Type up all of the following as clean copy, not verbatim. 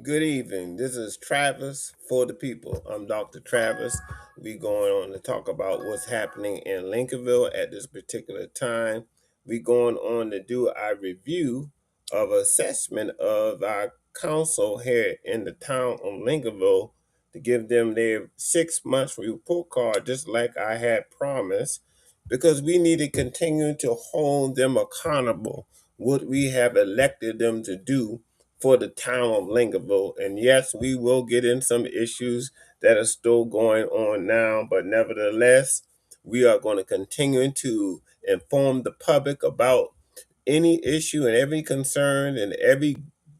Good evening. This is Travis for the people. I'm Dr. Travis. We going on to talk about what's happening in Lincolnville at this particular time. We going on to do our review of assessment of our council here in the town of Lincolnville to give them their 6 months report card, just like I had promised, because we need to continue to hold them accountable what we have elected them to do for the town of Lincolnville. And yes, we will get in some issues that are still going on now, but nevertheless, we are going to continue to inform the public about any issue and every concern and every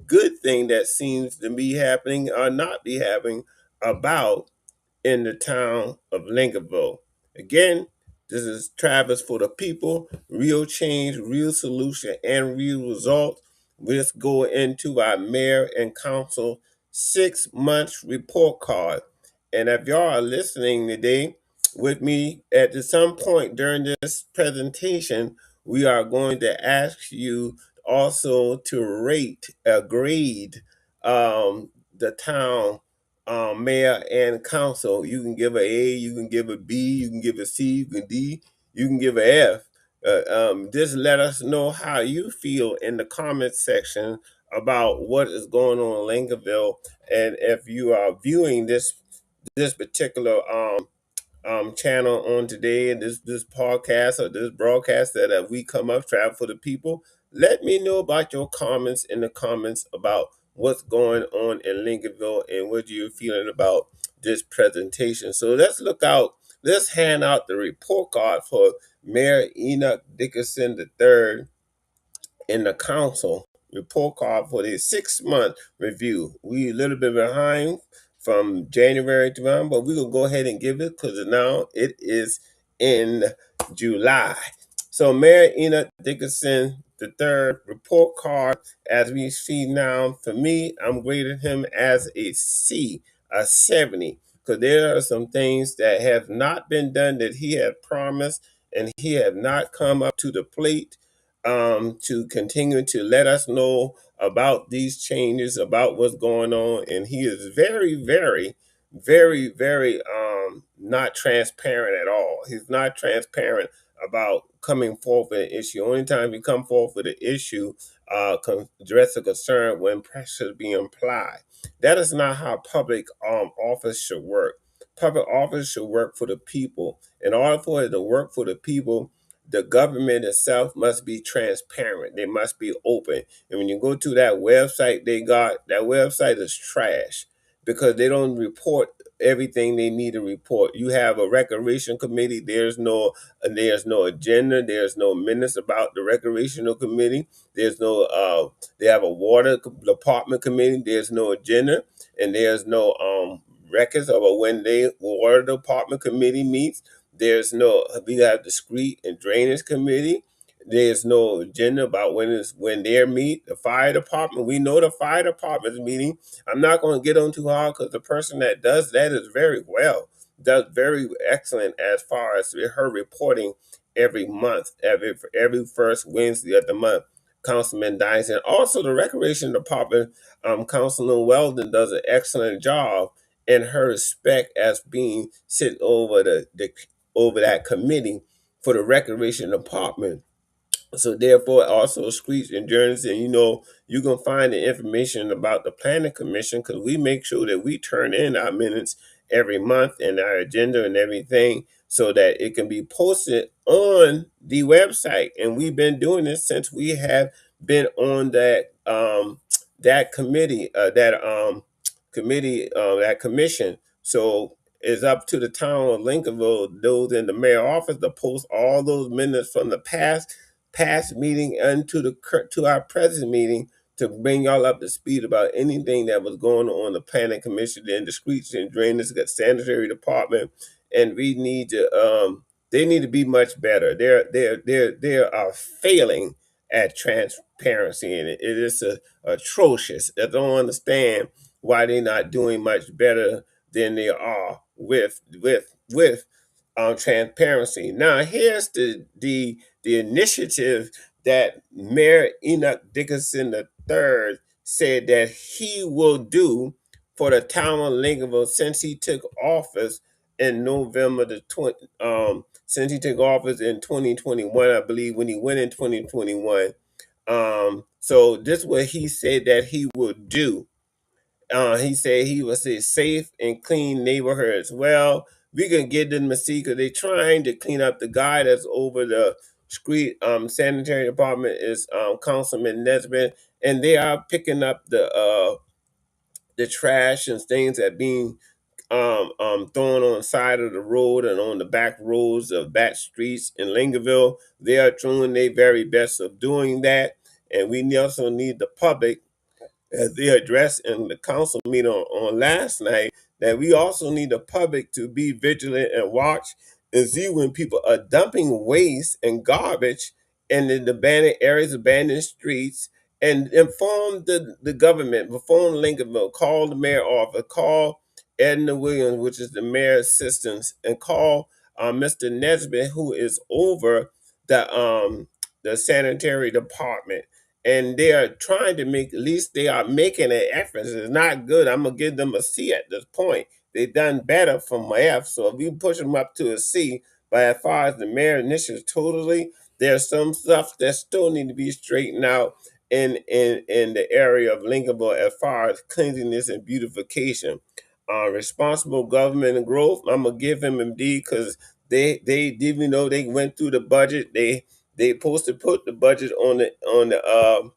good thing that seems to be happening or not be happening about in the town of Lincolnville. Again, this is Travis for the people, real change, real solution, and real results. Let's go into our mayor and council 6 months report card. And if y'all are listening today with me at some point during this presentation, we are going to ask you also to rate, grade the town mayor and council. You can give a, you can give a B, you can give a C, you can D, you can give a F. Just let us know how you feel in the comments section about what is going on in Lincolnville, and if you are viewing this particular channel on today and this podcast or this broadcast that we come up travel for the people. Let me know about your comments in the comments about what's going on in Lincolnville and what you're feeling about this presentation. So let's look out. Let's hand out the report card for Mayor Enoch Dickerson III in the council report card for the 6 month review. We a little bit behind from January to now, but we're gonna go ahead and give it because now it is in July. So Mayor Enoch Dickerson the third report card, as we see now, for me, I'm grading him as a C, a 70, because there are some things that have not been done that he had promised, and he have not come up to the plate to continue to let us know about these changes, about what's going on. And he is very, very, very, very not transparent at all. He's not transparent about coming forth with an issue. Only time he come forth with an issue, address a concern when pressure is being applied. That is not how public office should work. Public office should work for the people. In order for it to work for the people, the government itself must be transparent. They must be open. And when you go to that website they got, that website is trash because they don't report everything they need to report. You have a recreation committee. There's no agenda. There's no minutes about the recreational committee. There's no they have a water department committee. There's no agenda, and there's no records of when the water department committee meets. We have the street and drainage committee. There's no agenda about when they meet. The fire department, we know the fire department's meeting. I'm not going to get on too hard because the person that does that is does very excellent as far as her reporting every month, every first Wednesday of the month. Councilman Dyson. Also, the recreation department, Councilman Weldon does an excellent job in her respect as being sitting over over that committee for the recreation department. So therefore, also streets and journeys, and you can find the information about the planning commission because we make sure that we turn in our minutes every month and our agenda and everything so that it can be posted on the website. And we've been doing this since we have been on that committee, that commission. So it's up to the town of Lincolnville, those in the mayor office, to post all those minutes from the past meeting and to our present meeting to bring y'all up to speed about anything that was going on the planning commission and the streets and drainage, the sanitary department, and we need to they need to be much better. They are failing at transparency, and it is atrocious. I don't understand why they're not doing much better than they are with transparency. Now, here's the initiative that Mayor Enoch Dickerson III said that he will do for the town of Lincolnville since he took office in November the 20, since he took office in 2021, I believe, when he went in 2021. So this is what he said that he would do. He said he would say safe and clean neighborhoods. Well, we can get them to see because they're trying to clean up. The guy that's over the street sanitary department is Councilman Nesbitt, and they are picking up the trash and things that being thrown on the side of the road and on the back roads of back streets in Lincolnville. They are doing their very best of doing that, and we also need the public, as they addressed in the council meeting on last night, that we also need the public to be vigilant and watch and see when people are dumping waste and garbage in the abandoned areas, abandoned streets, and inform the government, inform Lincolnville, call the mayor office, call Edna Williams, which is the mayor's assistant, and call Mr. Nesbitt, who is over the sanitary department, and they are trying to make, at least they are making an effort. It's not good. I'm gonna give them a C at this point. They've done better from my F, so if we push them up to a C, but as far as the mayor initiatives totally, there's some stuff that still need to be straightened out in the area of Lincolnville as far as cleanliness and beautification. Responsible government and growth, I'm gonna give him a D because they even though they went through the budget, they supposed to put the budget on the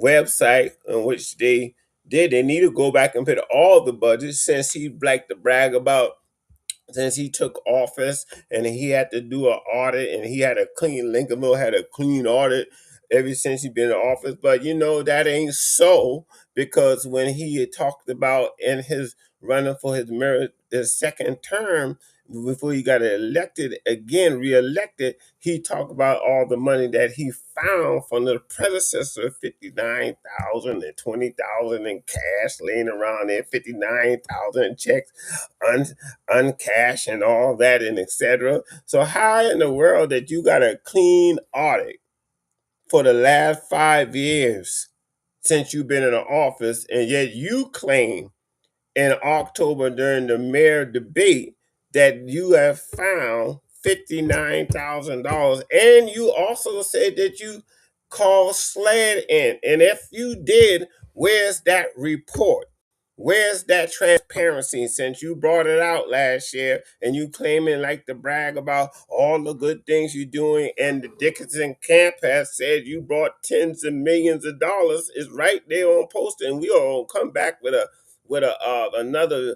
website in which they did. They need to go back and put all the budgets since he liked to brag about since he took office and he had to do an audit and he had a clean Lincolnville had a clean audit ever since he been in office. But you know that ain't so, because when he had talked about in his running for his second term before he got elected again, reelected, he talked about all the money that he found from the predecessor, 59,000 and 20,000 in cash laying around there, 59,000 checks uncashed and all that and etc. So how in the world that you got a clean audit for the last 5 years since you've been in the office, and yet you claim in October during the mayor debate that you have found $59,000, and you also said that you called SLED in, and if you did, where's that report? Where's that transparency, since you brought it out last year and you claiming like to brag about all the good things you're doing, and the Dickinson camp has said you brought tens of millions of dollars? Is right there on poster, and we all come back with another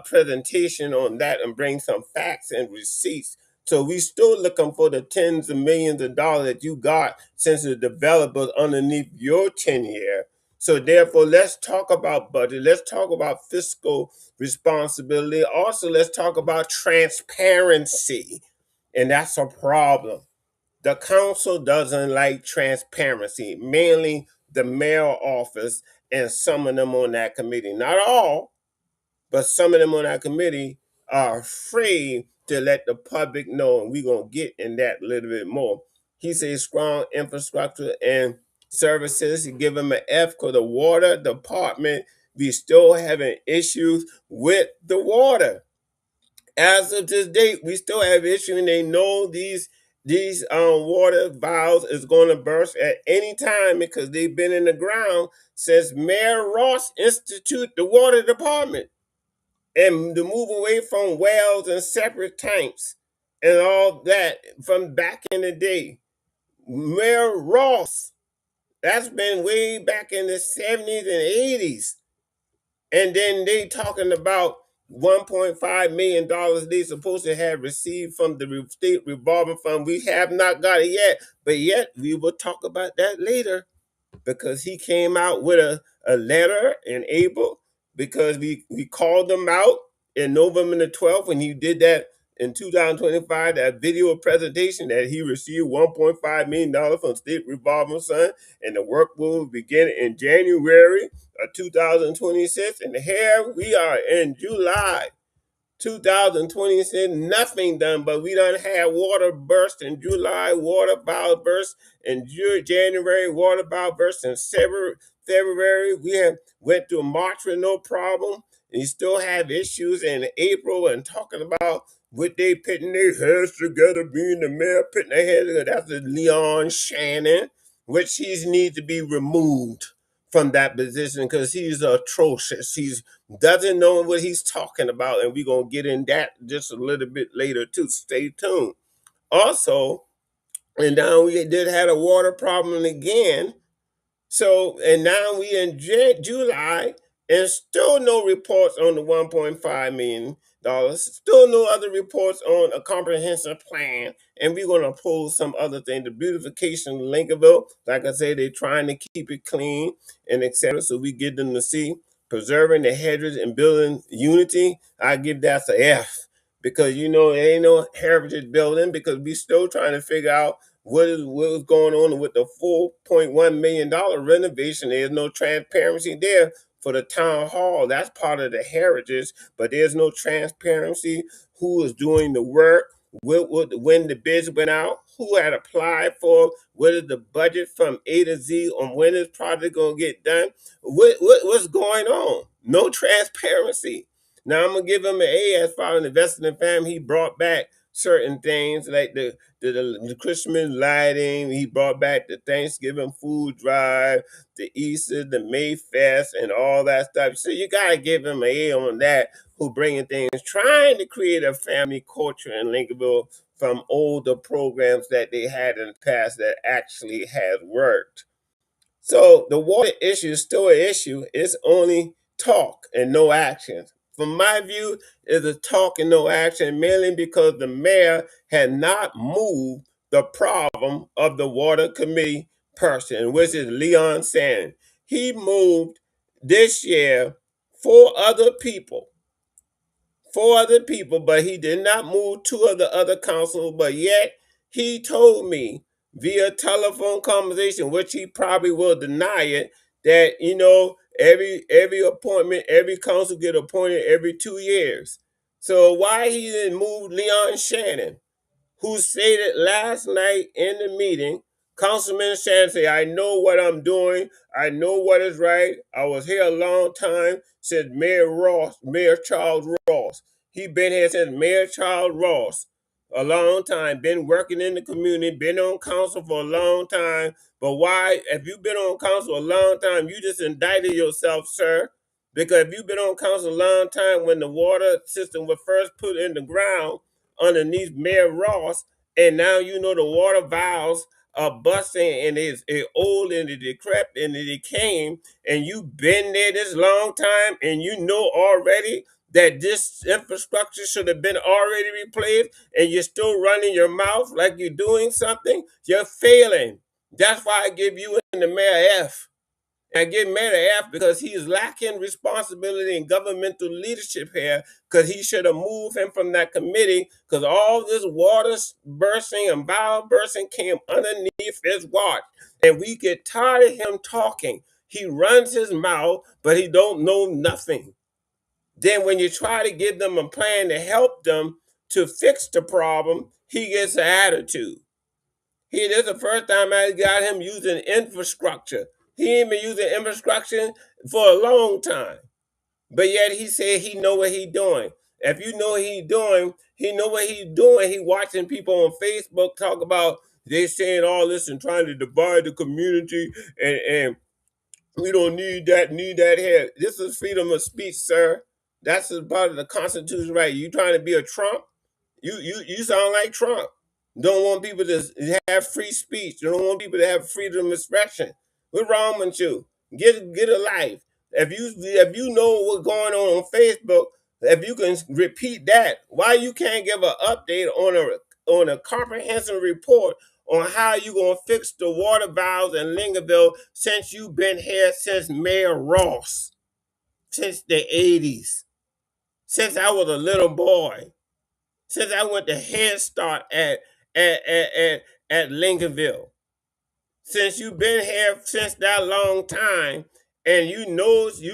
presentation on that and bring some facts and receipts. So we still looking for the tens of millions of dollars that you got since the developers underneath your tenure. So therefore, let's talk about budget. Let's talk about fiscal responsibility. Also, let's talk about transparency. And that's a problem. The council doesn't like transparency, mainly the mayor office and some of them on that committee. Not all, but some of them on our committee are afraid to let the public know, and we're going to get in that a little bit more. He says strong infrastructure and services. He give him an F because the water department, we still having issues with the water. As of this date, we still have issues, and they know these water valves is going to burst at any time because they've been in the ground since Mayor Ross instituted the water department, and to move away from wells and separate tanks and all that from back in the day. Mayor Ross, that's been way back in the 70s and 80s. And then they talking about $1.5 million they supposed to have received from the state revolving fund. We have not got it yet, but yet we will talk about that later, because he came out with a letter in April, because we called him out in November the 12th when he did that in 2025, that video presentation that he received $1.5 million from state revolving fund, and the work will begin in January of 2026. And here we are in July. 2026, nothing done, but we done had water burst in July, water bow burst in January, water bow burst in February. We have went through March with no problem. And you still have issues in April and talking about what they putting their heads together, being the mayor, putting their heads together. That's the Leon Shannon, which he needs to be removed from that position because he's atrocious. He's doesn't know what he's talking about, and we're gonna get in that just a little bit later too. Stay tuned. Also, and now we did had a water problem again, so, and now we in July, and still no reports on the $1.5 million. Still no other reports on a comprehensive plan. And we're going to pull some other thing. The beautification of Lincolnville, like I said, they're trying to keep it clean and etc. So we get them to see preserving the hedges and building unity. I give that an F because there ain't no heritage building because we still trying to figure out what is going on with the $4.1 million renovation. There's no transparency there for the town hall. That's part of the heritage, but there's no transparency. Who is doing the work? When the bids went out? Who had applied for? What is the budget from A to Z on when this project gonna get done? What's going on? No transparency. Now I'm gonna give him an A as far as investing in family. He brought back certain things like the Christmas lighting. He brought back the Thanksgiving food drive, the Easter, the Mayfest, and all that stuff. So you gotta give him an A on that. Who bringing things, trying to create a family culture in Lincolnville from older programs that they had in the past that actually has worked. So the water issue is still an issue. It's only talk and no action. From my view, it's a talk and no action, mainly because the mayor had not moved the problem of the water committee person, which is Leon Sand. He moved this year four other people, but he did not move two of the other councils. But yet he told me via telephone conversation, which he probably will deny it, that every appointment, every council get appointed every 2 years. So why he didn't move Leon Shannon, who stated last night in the meeting, Councilman Shannon said, I know what I'm doing. I know what is right. I was here a long time since Mayor Charles Ross. He been here since Mayor Charles Ross. A long time. Been working in the community, been on council for a long time. But why, if you've been on council a long time, you just indicted yourself, sir. Because if you've been on council a long time when the water system was first put in the ground, underneath Mayor Ross, and now the water valves are busting and it's old and it decrepit and it came, and you've been there this long time and you know already that this infrastructure should have been already replaced, and you're still running your mouth like you're doing something, you're failing. That's why I give you and the mayor F. I get mad at F because he is lacking responsibility and governmental leadership here, because he should have moved him from that committee, because all this water bursting and valve bursting came underneath his watch. And we get tired of him talking. He runs his mouth, but he don't know nothing. Then when you try to give them a plan to help them to fix the problem, he gets an attitude. This is the first time I got him using infrastructure. He ain't been using infrastructure for a long time. But yet he said he know what he doing. If you know what he doing, he know what he doing. He watching people on Facebook talk about they saying all this and trying to divide the community, and we don't need that here. This is freedom of speech, sir. That's a part of the Constitution, right? You trying to be a Trump? You sound like Trump. Don't want people to have free speech. You don't want people to have freedom of expression. What's wrong with you? Get a life. If you know what's going on Facebook, if you can repeat that, why you can't give an update on a comprehensive report on how you gonna fix the water valves in Lincolnville since you've been here since Mayor Ross, since the 80s, since I was a little boy, since I went to Head Start at Lincolnville. Since you've been here since that long time, and you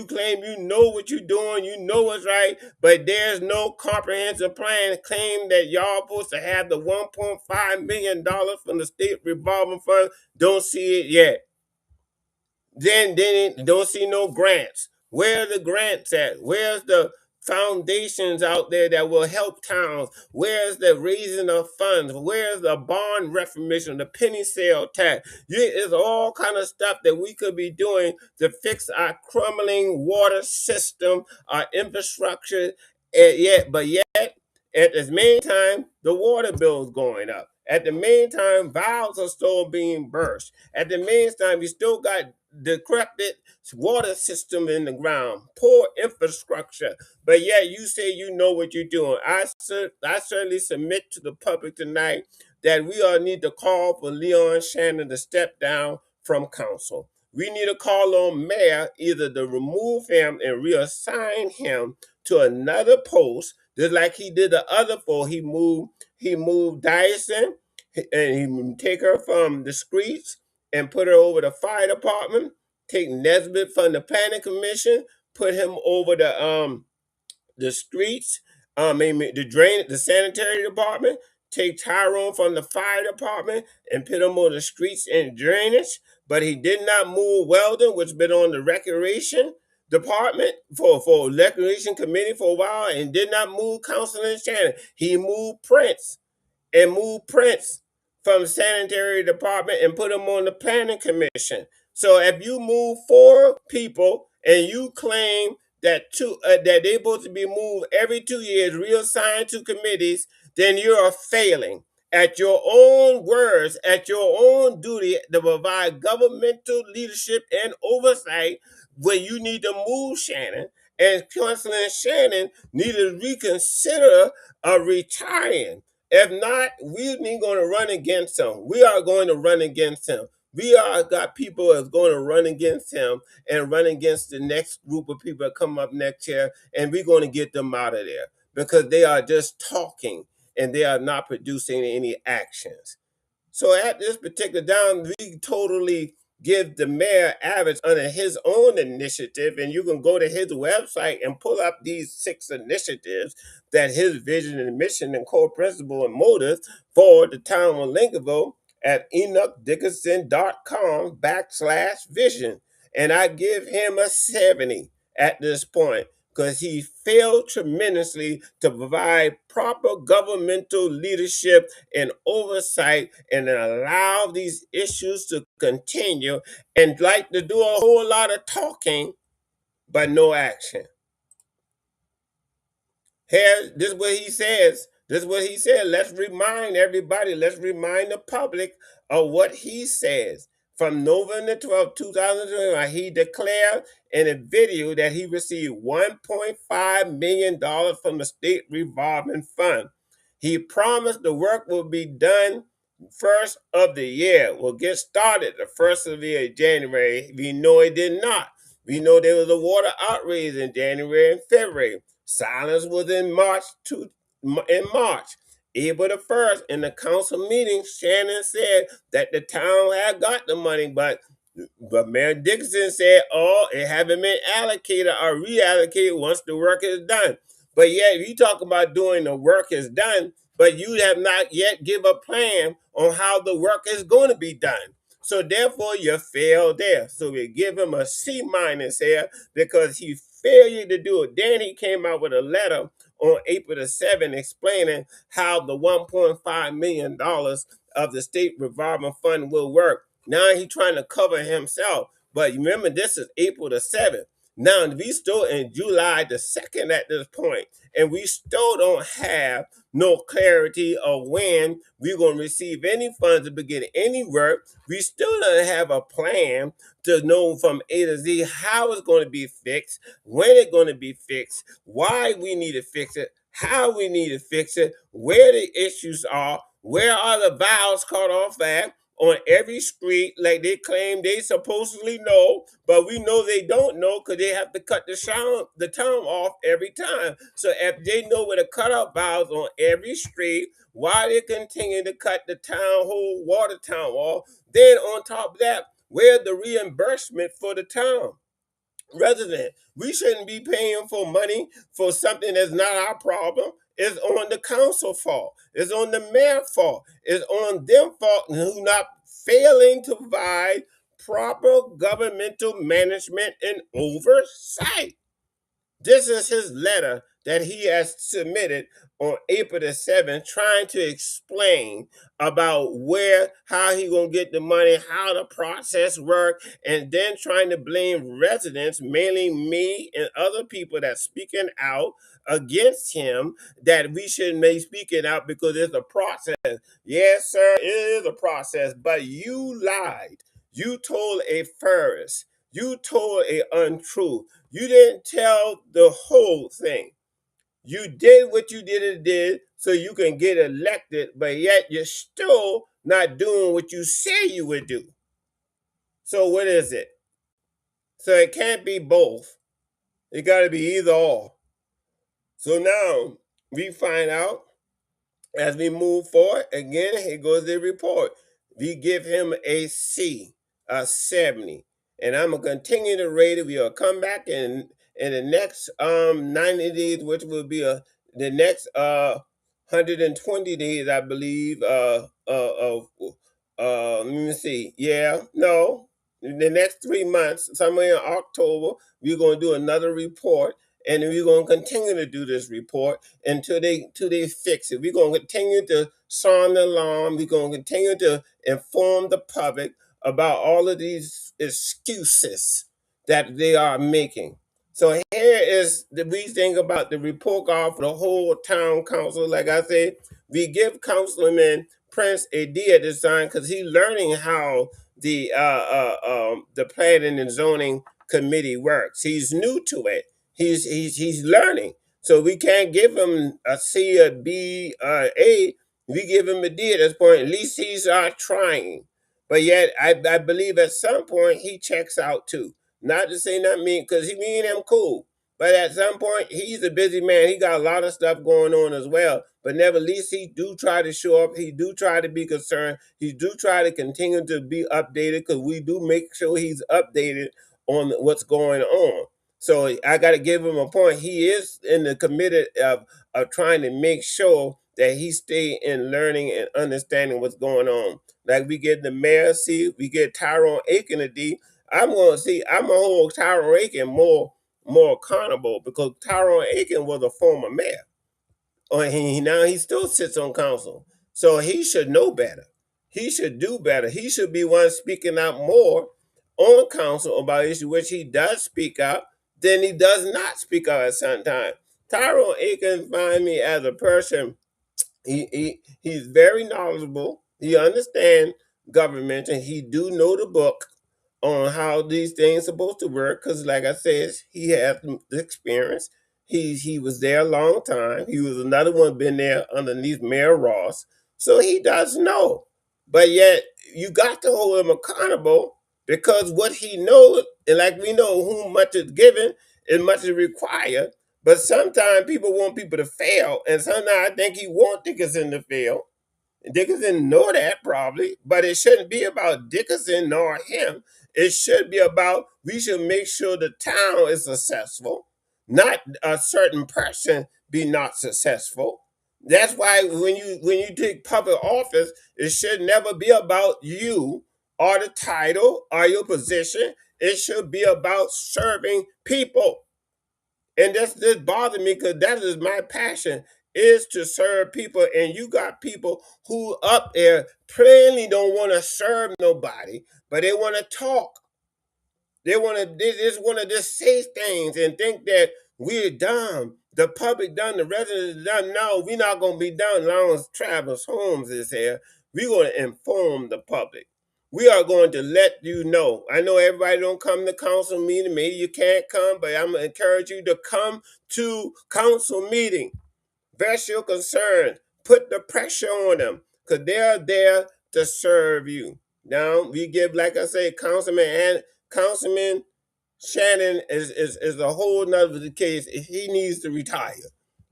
claim you know what you're doing, you know what's right, but there's no comprehensive plan. Claim that y'all supposed to have the $1.5 million from the state revolving fund. Don't see it yet. Then don't see no grants. Where are the grants at? Where's the foundations out there that will help towns? Where's the raising of funds? Where's the bond reformation, the penny sale tax? It's all kind of stuff that we could be doing to fix our crumbling water system, our infrastructure. But yet, at the meantime, the water bill is going up. At the meantime, valves are still being burst. At the meantime, you still got decrepit water system in the ground, poor infrastructure. But yet you say you know what you're doing. I certainly submit to the public tonight that we all need to call for Leon Shannon to step down from council. We need to call on mayor either to remove him and reassign him to another post, just like he did the other four. He moved Dyson and he take her from the streets and put her over the fire department. Take Nesbitt from the planning commission, put him over the streets. The sanitary department. Take Tyrone from the fire department and put him on the streets and drainage. But he did not move Weldon, which been on the recreation department for recreation committee for a while, and did not move Councilman Shannon. He moved Prince from sanitary department and put him on the planning commission. So if you move four people and you claim that they're supposed to be moved every 2 years, reassigned to committees, then you are failing at your own words, at your own duty to provide governmental leadership and oversight when you need to move Shannon. And Councilman Shannon need to reconsider retiring. If not, we ain't going to run against him. We are going to run against him. We are got people that's going to run against him and run against the next group of people that come up next year, and we're going to get them out of there because they are just talking and they are not producing any actions. So at this particular time, we totally give the mayor average under his own initiative, and you can go to his website and pull up these 6 initiatives that his vision and mission and core principle and motives for the town of Lincolnville at enochdickinson.com/vision. And I give him a 70 at this point because he failed tremendously to provide proper governmental leadership and oversight and allow these issues to continue and like to do a whole lot of talking but no action. Here, this is what he says. This is what he said. Let's remind everybody, let's remind the public of what he says. From November 12, 2021, he declared in a video that he received $1.5 million from the state revolving fund. He promised the work will be done first of the year. Will get started the first of the year, January. We know it did not. We know there was a water outrage in January and February. Silence was in March. April the 1st, in the council meeting, Shannon said that the town had got the money, but Mayor Dickinson said, oh, it haven't been allocated or reallocated once the work is done. But yet, you talk about doing the work is done, but you have not yet give a plan on how the work is going to be done. So therefore, you failed there. So we give him a C- here because he failed to do it. Then he came out with a letter on April the 7th explaining how the $1.5 million of the state revolving fund will work. Now he's trying to cover himself. But remember, this is April the 7th. Now, we still in July the 2nd at this point, and we still don't have no clarity of when we're going to receive any funds to begin any work. We still don't have a plan to know from A to Z how it's going to be fixed, when it's going to be fixed, why we need to fix it, how we need to fix it, where the issues are, where are the valves cut off at, on every street like they claim they supposedly know, but we know they don't know because they have to cut the town off every time. So if they know where to cut off valves on every street, why they continue to cut the whole water town off, then on top of that, where's the reimbursement for the town? resident. We shouldn't be paying for money for something that's not our problem. It's on the council fault. It's on the mayor fault. It's on them fault who not failing to provide proper governmental management and oversight. This is his letter that he has submitted on April the 7th, trying to explain about how he gonna get the money, how the process work, and then trying to blame residents, mainly me and other people that speaking out against him, that we shouldn't be speaking out because it's a process. Yes, sir, it is a process, but you lied. You told a first. You told a untruth. You didn't tell the whole thing. You did what you did so you can get elected, but yet you're still not doing what you say you would do. So what is it? So it can't be both. It got to be either or. So now we find out as we move forward, again, here goes the report. We give him a C, a 70. And I'm going to continue to rate it. We'll come back in the next 90 days, which will be the next 120 days, I believe. Let me see. Yeah, no. In the next 3 months, somewhere in October, we're going to do another report, and we're going to continue to do this report until they fix it. We're going to continue to sound the alarm. We're going to continue to inform the public about all of these excuses that they are making. So here is the we think about the report card for the whole town council. Like I said, we give Councilman Prince a D at this time because he's learning how the planning and zoning committee works. He's new to it. He's learning. So we can't give him a C, a B, A. We give him a D at this point. At least he's trying. But yet, I believe at some point he checks out too. Not to say not me, because me and him cool. But at some point, he's a busy man. He got a lot of stuff going on as well. But nevertheless, he do try to show up. He do try to be concerned. He do try to continue to be updated because we do make sure he's updated on what's going on. So I got to give him a point. He is in the committed of trying to make sure that he stay in learning and understanding what's going on. Like we get the mayor C, we get Tyrone Aiken a D. I'm gonna hold Tyrone Aiken more accountable because Tyrone Aiken was a former mayor. Now he still sits on council. So he should know better. He should do better. He should be one speaking out more on council about issues, which he does speak out, then he does not speak out at some time. Tyrone Aiken find me as a person, he's very knowledgeable. He understands government and he do know the book on how these things supposed to work because like I said, he has the experience. He was there a long time. He was another one been there underneath Mayor Ross. So he does know. But yet you got to hold him accountable because what he knows, and like we know whom much is given and much is required. But sometimes people want people to fail, and sometimes I think he wants Dickinson to fail. Dickinson know that probably, but it shouldn't be about Dickinson nor him. It should be about we should make sure the town is successful, not a certain person be not successful. That's why when you take public office, it should never be about you or the title or your position. It should be about serving people. And this bothered me because that is my passion is to serve people. And you got people who up there plainly don't want to serve nobody, but they want to talk. They just want to just say things and think that we're dumb. The public done, the residents done. No, we're not gonna be done as long as Travis Holmes is here. We're gonna inform the public. We are going to let you know. I know everybody don't come to council meeting. Maybe you can't come, but I'm gonna encourage you to come to council meeting. Voice your concerns. Put the pressure on them because they're there to serve you. Now we give, like I say, Councilman Shannon is a whole nother case. He needs to retire.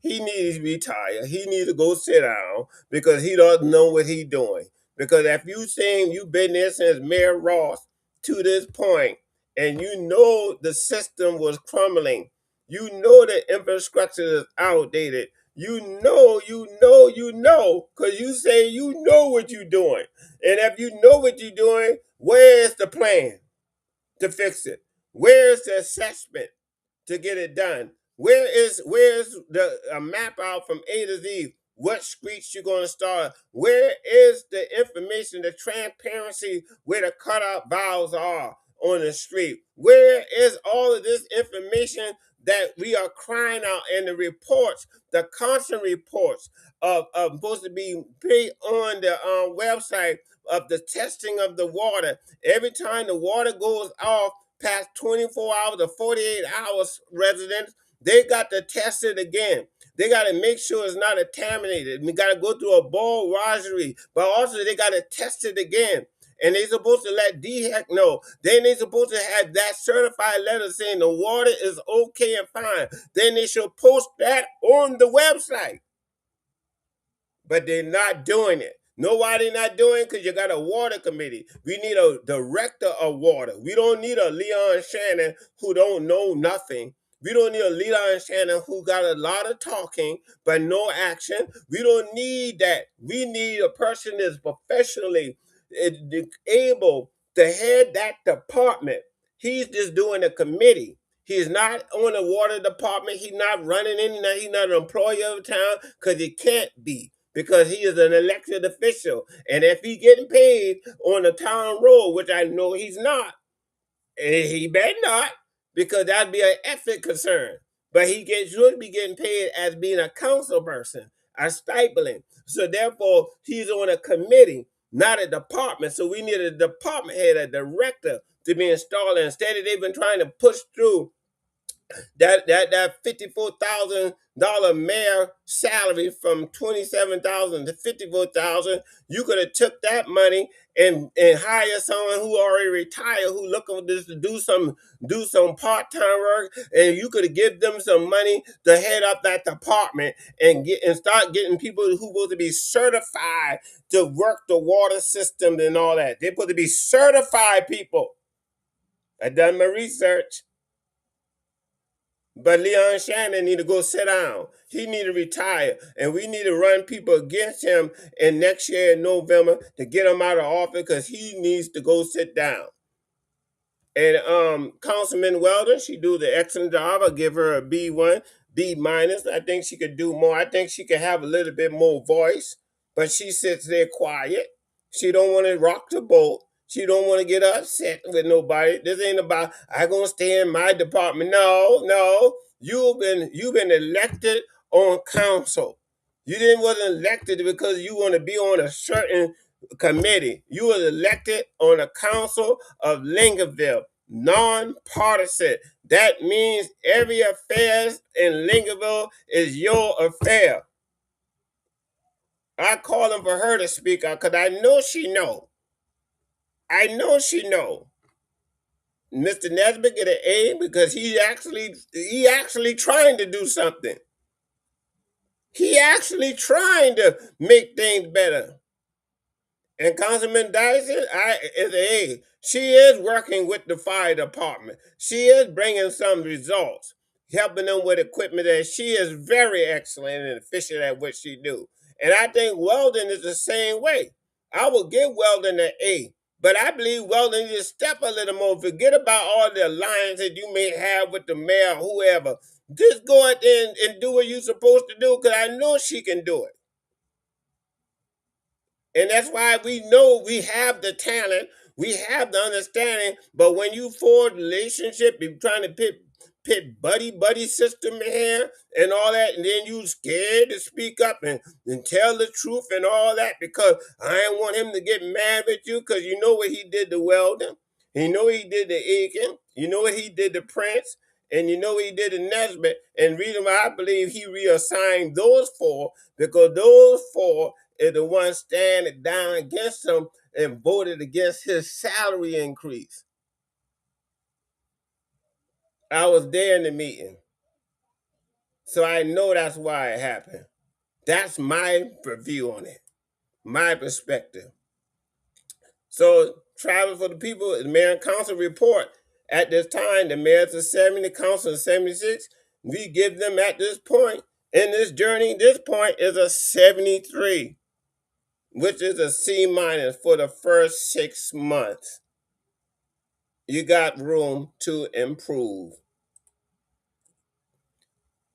He needs to retire. He needs to go sit down because he doesn't know what he's doing. Because if you saying you've been there since Mayor Ross to this point, and you know the system was crumbling. You know the infrastructure is outdated. Because you say you know what you're doing. And if you know what you're doing, where's the plan to fix it? Where's the assessment to get it done? Where's the a map out from A to Z? What streets you're going to start? Where is the information, the transparency where the cutout valves are on the street? Where is all of this information that we are crying out in the reports, the constant reports of supposed to be put on the website of the testing of the water? Every time the water goes off past 24 hours or 48 hours, residents, they got to test it again. They got to make sure it's not contaminated. We got to go through a ball rosary, but also they got to test it again. And they supposed to let DHEC know. Then they supposed to have that certified letter saying the water is okay and fine. Then they should post that on the website. But they're not doing it. Know why they're not doing it? Because you got a water committee. We need a director of water. We don't need a Leon Shannon who don't know nothing. We don't need a Leon Shannon who got a lot of talking but no action. We don't need that. We need a person that's professionally able to head that department. He's just doing a committee. He's not on the water department. He's not running he's not an employee of the town because he can't be, because he is an elected official. And if he's getting paid on the town road, which I know he's not, he better not, because that'd be an ethic concern. But should be getting paid as being a council person, a stipend. So therefore, he's on a committee, not a department. So we need a department head, a director to be installed. And instead of they've been trying to push through that $54,000 mayor salary from $27,000 to $54,000. You could have took that money and hire someone who already retired, who looking for this to do some part-time work, and you could have given them some money to head up that department and start getting people who supposed to be certified to work the water system and all that. They're supposed to be certified people. I done my research. But Leon Shannon need to go sit down. He need to retire. And we need to run people against him in next year in November to get him out of office, because he needs to go sit down. And Councilman Weldon, she do the excellent job. I give her a B1, B minus. I think she could do more. I think she could have a little bit more voice, but she sits there quiet. She don't want to rock the boat. She don't want to get upset with nobody. This ain't about I gonna stay in my department. No. You've been elected on council. Wasn't elected because you want to be on a certain committee. You was elected on a council of Lincolnville, nonpartisan. That means every affairs in Lincolnville is your affair. I call him for her to speak out because I know she know. I know she know. Mr. Nesbitt get an A because he actually trying to do something. He actually trying to make things better. And Councilman Dyson is A. She is working with the fire department. She is bringing some results, helping them with equipment, and she is very excellent and efficient at what she do. And I think Weldon is the same way. I will give Weldon an A. But I believe Weldon needs to step a little more. Forget about all the alliance that you may have with the mayor or whoever. Just go out there and do what you're supposed to do, because I know she can do it. And that's why we know we have the talent, we have the understanding. But when you forge relationship, you're trying to pit buddy system in here and all that, and then you scared to speak up and tell the truth and all that, because I didn't want him to get mad with you, because you know what he did to Weldon. You know what he did to Aiken. You know what he did to Prince. And you know what he did to Nesbitt. And the reason why I believe he reassigned those four, because those four are the ones standing down against him and voted against his salary increase. I was there in the meeting. So I know that's why it happened. That's my view on it, my perspective. So, travel for the people, the mayor and council report. At this time, the mayors are 70, the council is 76. We give them at this point in this journey, this point is a 73, which is a C minus for the first 6 months. You got room to improve.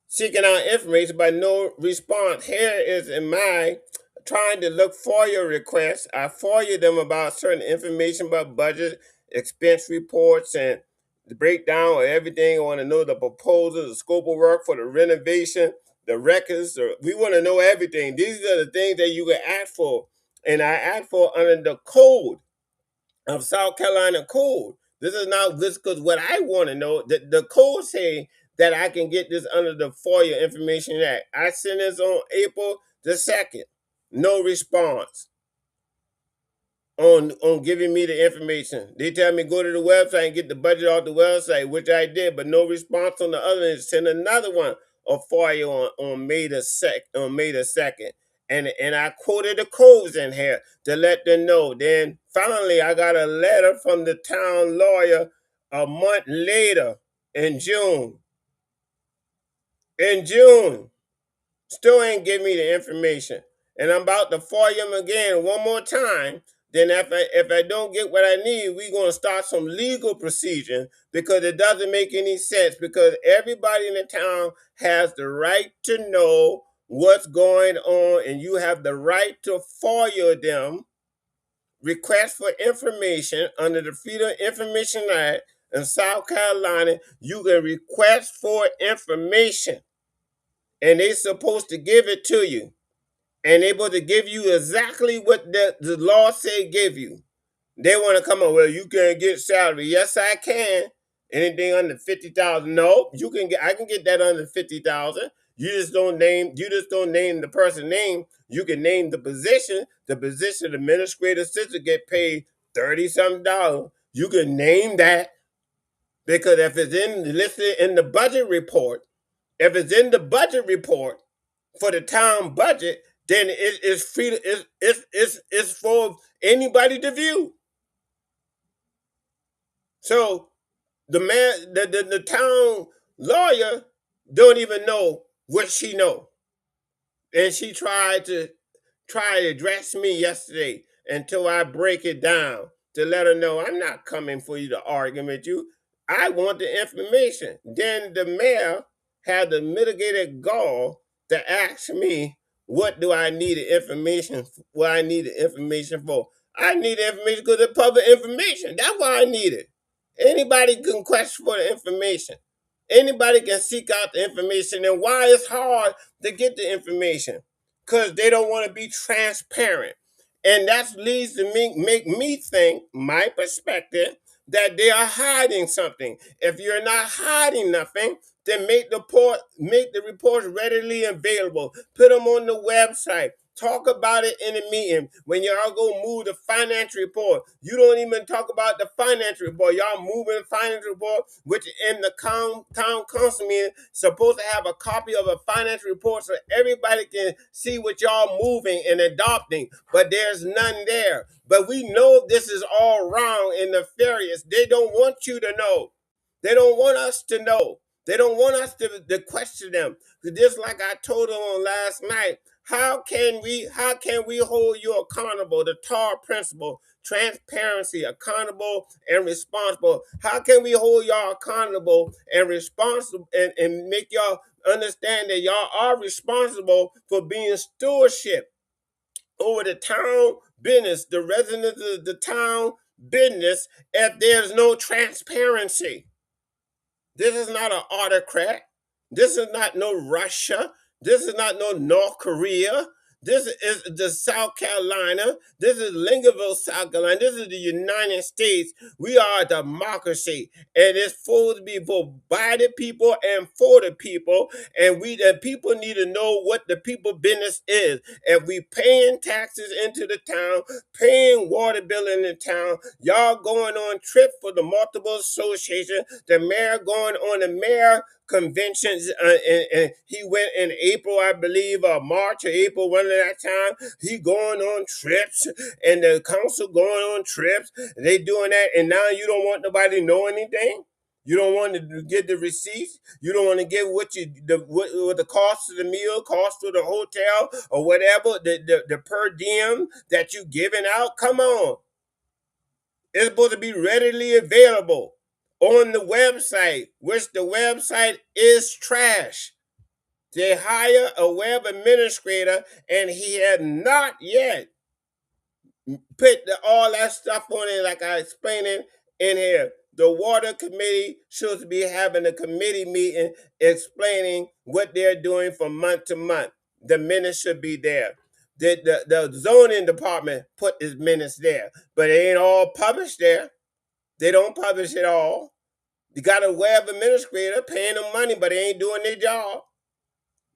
Seeking out information but no response. Here is in my trying to look for your requests. I FOIA them about certain information about budget, expense reports, and the breakdown of everything. I want to know the proposal, the scope of work for the renovation, the records. We want to know everything. These are the things that you can ask for. And I ask for under the code of South Carolina code. This is not this because what I want to know that the code say that I can get this under the FOIA Information Act. I sent this on April the 2nd. No response on giving me the information. They tell me go to the website and get the budget off the website, which I did, but no response on the other end. Send another one of FOIA on May the 2nd. And I quoted the codes in here to let them know. Then finally I got a letter from the town lawyer a month later in June. In June. Still ain't give me the information. And I'm about to FOIA him again one more time. Then if I don't get what I need, we're going to start some legal procedure because it doesn't make any sense because everybody in the town has the right to know what's going on and you have the right to FOIA them, request for information under the Freedom of Information Act in South Carolina. You can request for information and they're supposed to give it to you. And able to give you exactly what the law say give you. They want to come on, well, you can't get salary. Yes, I can. Anything under 50,000. No, you can get I can get that under 50,000. You just don't name the person name. You can name the position. The position administrative assistant get paid 30 something dollars. You can name that because if it's listed in the budget report, for the town budget, then it's free. It's for anybody to view. So the town lawyer don't even know what she know, and she tried to address me yesterday until I break it down to let her know I'm not coming for you to argue with you. I want the information. Then the mayor had the mitigated gall to ask me, what do I need the information? What I need the information for? I need the information because it's public information. That's why I need it. Anybody can question for the information. Anybody can seek out the information. And why it's hard to get the information? Because they don't want to be transparent. And that leads to make me think, my perspective, that they are hiding something. If you're not hiding nothing, then make the reports readily available. Put them on the website. Talk about it in a meeting. When y'all go move the financial report, you don't even talk about the financial report. Y'all moving the financial report, which in the town council meeting supposed to have a copy of a financial report so everybody can see what y'all moving and adopting. But there's none there. But we know this is all wrong and nefarious. They don't want you to know. They don't want us to know. They don't want us to question them. Just like I told them on last night, how can we hold you accountable? The TAR principle, transparency, accountable and responsible. How can we hold y'all accountable and responsible and make y'all understand that y'all are responsible for being stewardship over the town business, the residents of the town business, if there's no transparency? This is not an autocrat. This is not no Russia. This is not no North Korea. This is the South Carolina. This is Lincolnville, South Carolina. This is the United States. We are a democracy, and it's supposed to be both by the people and for the people. And the people need to know what the people business is. If we paying taxes into the town, paying water bill in the town, y'all going on trip for the multiple association, the mayor going on the mayor conventions, and he went in April, I believe, or March or April, one of that time. He going on trips, and the council going on trips. They doing that, and now you don't want nobody to know anything. You don't want to get the receipts. You don't want to get what the cost of the meal, cost of the hotel, or whatever the per diem that you giving out. Come on, it's supposed to be readily available on the website, which the website is trash. They hire a web administrator, and he had not yet put all that stuff on it, like I explained it in here. The water committee should be having a committee meeting explaining what they're doing from month to month. The minutes should be there. The zoning department put his minutes there, but it ain't all published there. They don't publish it all. You got a web administrator paying them money, but they ain't doing their job.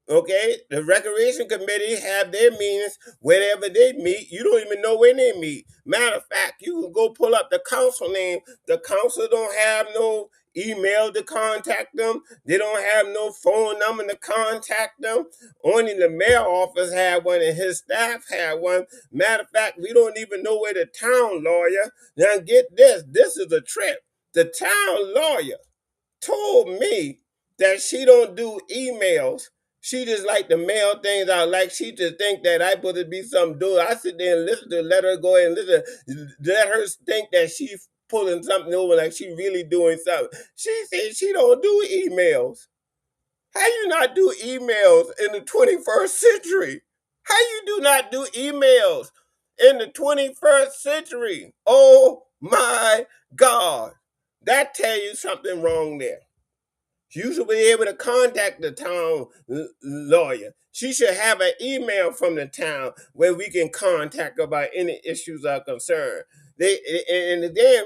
Okay, the recreation committee have their meetings whenever they meet. You don't even know when they meet. Matter of fact, you can go pull up the council name. The council don't have no email to contact them. They don't have no phone number to contact them. Only the mayor office had one, and his staff had one. Matter of fact, we don't even know where the town lawyer. Now get this. This is a trip. The town lawyer told me that she don't do emails. She just like to mail things out. Like she just think that I supposed to be something doing. I sit there and listen to, let her go and listen, let her think that she's pulling something over, like she really doing something. She said she don't do emails. How you not do emails in the 21st century? How you do not do emails in the 21st century? Oh my God. That tell you something wrong there. You should be able to contact the town lawyer. She should have an email from the town where we can contact about any issues are concerned. And again,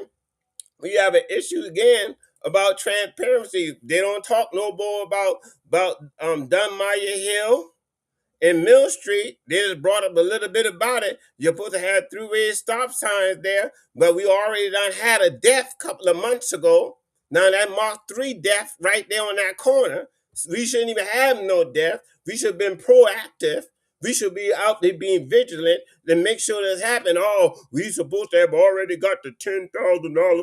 we have an issue again about transparency. They don't talk no more about Dunmire Hill in Mill Street. They just brought up a little bit about it. You're supposed to have three-way stop signs there, but we already done had a death a couple of months ago. Now that Mark 3 death right there on that corner. We shouldn't even have no death. We should have been proactive. We should be out there being vigilant to make sure this happen. Oh, we supposed to have already got the $10,000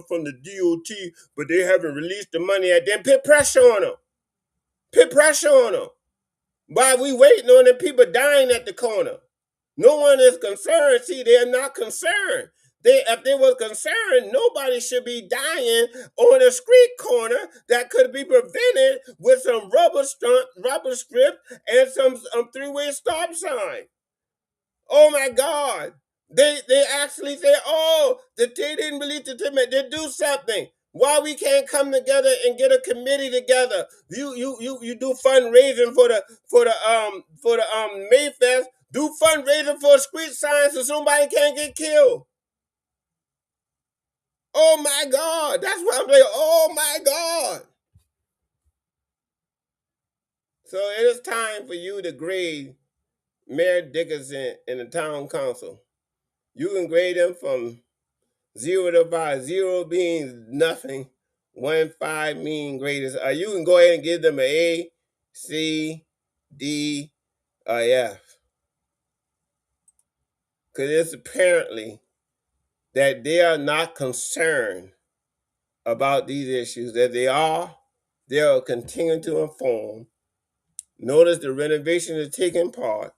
from the DOT, but they haven't released the money yet. Then put pressure on them. Put pressure on them. While we waiting on the people dying at the corner. No one is concerned. See, they're not concerned. If they were concerned, nobody should be dying on a street corner that could be prevented with some rubber strip and some three-way stop sign. Oh my God. They actually say, oh, that they didn't release the ticket. They do something. Why we can't come together and get a committee together? You do fundraising for the Mayfest. Do fundraising for street signs so somebody can't get killed. Oh my God. That's what I'm saying. Oh my God. So it is time for you to grade Mayor Dickinson and the town council. You can grade them from 0 to 5. 0 being nothing. 1, 5 mean greatest. You can go ahead and give them an A, C, D, or F. Because it's apparently that they are not concerned about these issues. That they'll continue to inform. Notice the renovation is taking part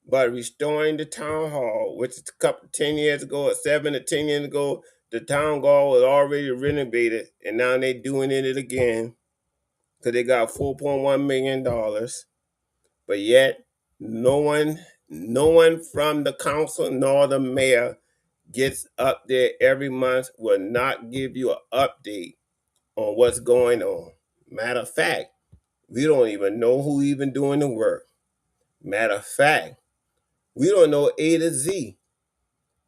by restoring the town hall, which is a couple 10 years ago, or 7 to 10 years ago, the town hall was already renovated, and now they're doing it again because they got $4.1 million. But yet, no one from the council nor the mayor gets up there every month, will not give you an update on what's going on. Matter of fact, we don't even know who even doing the work. Matter of fact, we don't know A to Z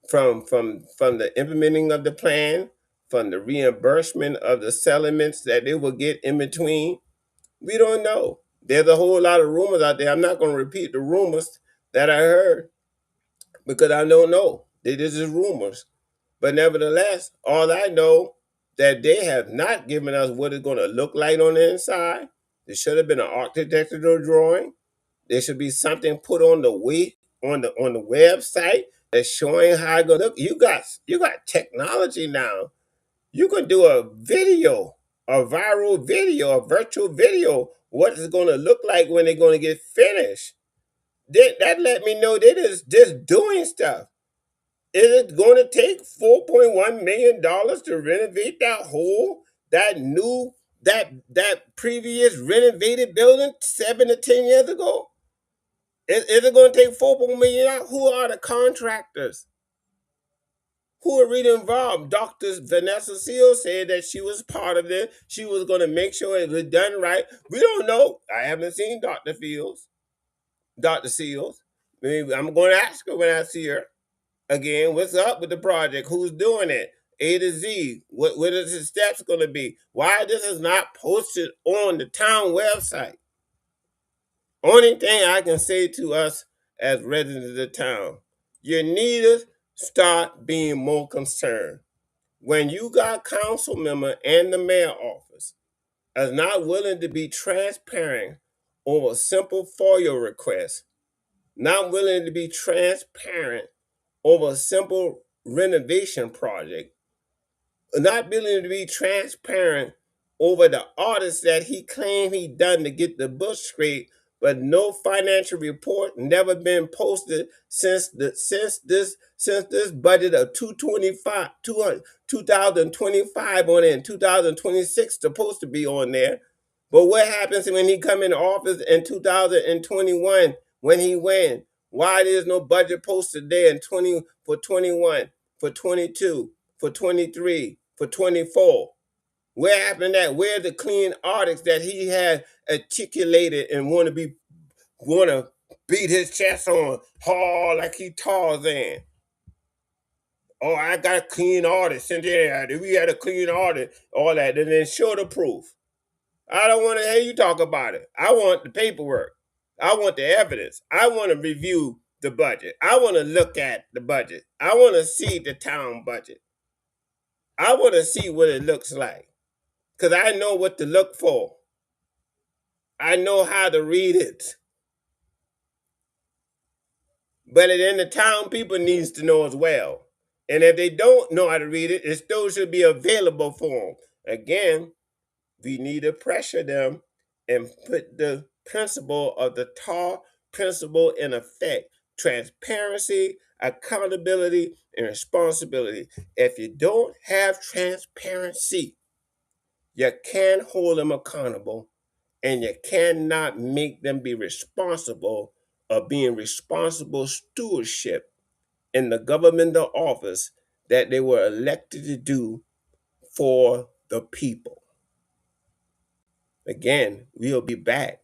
from the implementing of the plan, from the reimbursement of the settlements that they will get in between. We don't know. There's a whole lot of rumors out there. I'm not going to repeat the rumors that I heard because I don't know. They just rumors. But nevertheless, all I know that they have not given us what it's going to look like on the inside. There should have been an architectural drawing. There should be something put on the on the website that's showing how it's gonna look. You got technology now. You can do a video, a viral video, a virtual video, what it's gonna look like when they're gonna get finished. That let me know they just doing stuff. Is it going to take $4.1 million to renovate that previous renovated building 7 to 10 years ago? Is it going to take $4.1 million? Who are the contractors? Who are really involved? Dr. Vanessa Seals said that she was part of this. She was going to make sure it was done right. We don't know. I haven't seen Dr. Seals. Maybe I'm going to ask her when I see her again. What's up with the project? Who's doing it? A to Z. What is the steps going to be? Why this is not posted on the town website? Only thing I can say to us as residents of the town, you need to start being more concerned. When you got council member and the mayor office is not willing to be transparent over simple FOIA requests, not willing to be transparent over a simple renovation project, not willing to be transparent over the artists that he claimed he done to get the book straight, but no financial report never been posted since this budget of 2025 on it, and 2026 supposed to be on there. But what happens when he come into office in 2021 when he win? Why there's no budget posted there in 21, for 22, for 23, for 24? Where happened that? Where the clean artists that he had articulated and want to beat his chest on hard like he Tarzan? Oh, I got a clean artist. Cynthia, we had a clean artist, all that, and then show the proof. I don't want to hear you talk about it. I want the paperwork. I want the evidence. I want to review the budget. I want to look at the budget. I want to see the town budget. I want to see what it looks like because I know what to look for. I know how to read it. But then the town people needs to know as well. And if they don't know how to read it, it still should be available for them. Again, we need to pressure them and put the principle of the TAR principle in effect. Transparency, accountability, and responsibility. If you don't have transparency, you can't hold them accountable, and you cannot make them be responsible of being responsible stewardship in the governmental office that they were elected to do for the people. Again, we'll be back.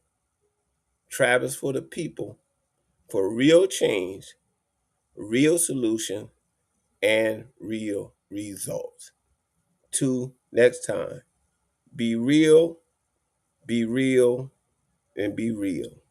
Travis for the people, for real change, real solution, and real results. Till next time, be real, and be real.